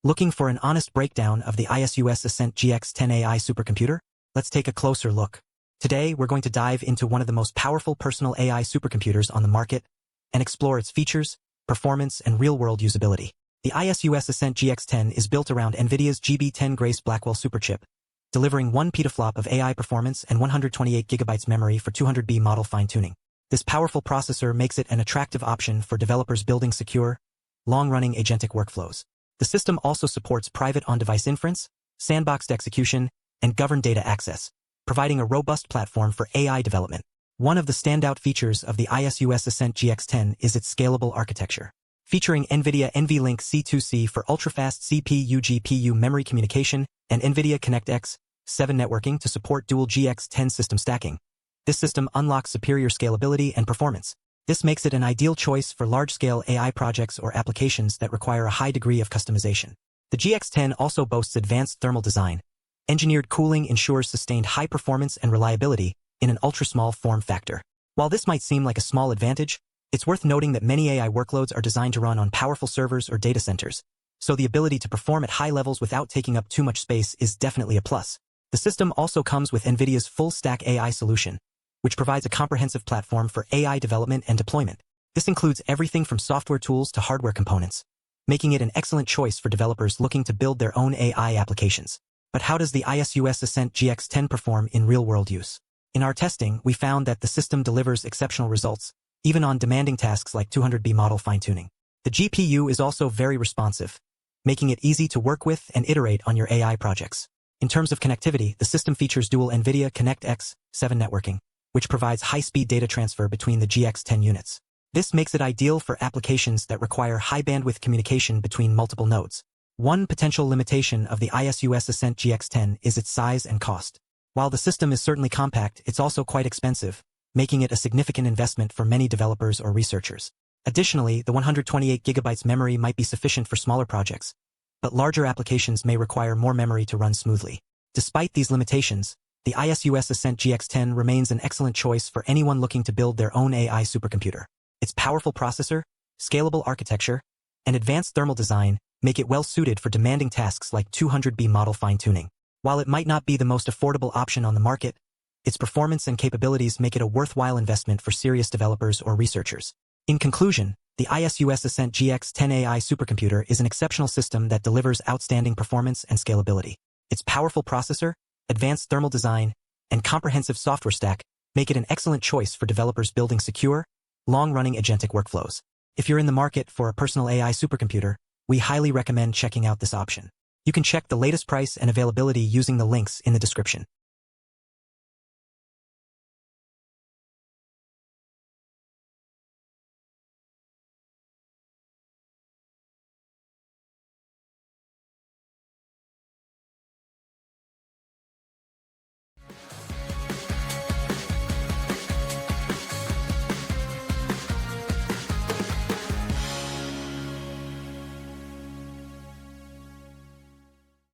Looking for an honest breakdown of the ASUS Ascent GX10 AI supercomputer? Let's take a closer look. Today, we're going to dive into one of the most powerful personal AI supercomputers on the market and explore its features, performance, and real-world usability. The ASUS Ascent GX10 is built around NVIDIA's GB10 Grace Blackwell Superchip, delivering 1 petaFLOP of AI performance and 128 GB memory for 200B model fine-tuning. This powerful processor makes it an attractive option for developers building secure, long-running agentic workflows. The system also supports private on-device inference, sandboxed execution, and governed data access, providing a robust platform for AI development. One of the standout features of the ASUS Ascent GX10 is its scalable architecture. Featuring NVIDIA NVLink C2C for ultra-fast CPU-GPU memory communication and NVIDIA ConnectX 7 networking to support dual DGX10 system stacking. This system unlocks superior scalability and performance. This makes it an ideal choice for large-scale AI projects or applications that require a high degree of customization. The GX10 also boasts advanced thermal design. Engineered cooling ensures sustained high performance and reliability in an ultra-small form factor. While this might seem like a small advantage, it's worth noting that many AI workloads are designed to run on powerful servers or data centers, so the ability to perform at high levels without taking up too much space is definitely a plus. The system also comes with NVIDIA's full-stack AI solution, which provides a comprehensive platform for AI development and deployment. This includes everything from software tools to hardware components, making it an excellent choice for developers looking to build their own AI applications. But how does the ASUS Ascent GX10 perform in real-world use? In our testing, we found that the system delivers exceptional results, even on demanding tasks like 200B model fine-tuning. The GPU is also very responsive, making it easy to work with and iterate on your AI projects. In terms of connectivity, the system features dual NVIDIA ConnectX 7 networking, which provides high-speed data transfer between the GX10 units. This makes it ideal for applications that require high-bandwidth communication between multiple nodes. One potential limitation of the ASUS Ascent GX10 is its size and cost. While the system is certainly compact, it's also quite expensive, making it a significant investment for many developers or researchers. Additionally, the 128 GB memory might be sufficient for smaller projects, but larger applications may require more memory to run smoothly. Despite these limitations, the ASUS Ascent GX10 remains an excellent choice for anyone looking to build their own AI supercomputer. Its powerful processor, scalable architecture, and advanced thermal design make it well-suited for demanding tasks like 200B model fine-tuning. While it might not be the most affordable option on the market, its performance and capabilities make it a worthwhile investment for serious developers or researchers. In conclusion, the ASUS Ascent GX10 AI supercomputer is an exceptional system that delivers outstanding performance and scalability. Its powerful processor, advanced thermal design, and comprehensive software stack make it an excellent choice for developers building secure, long-running agentic workflows. If you're in the market for a personal AI supercomputer, we highly recommend checking out this option. You can check the latest price and availability using the links in the description.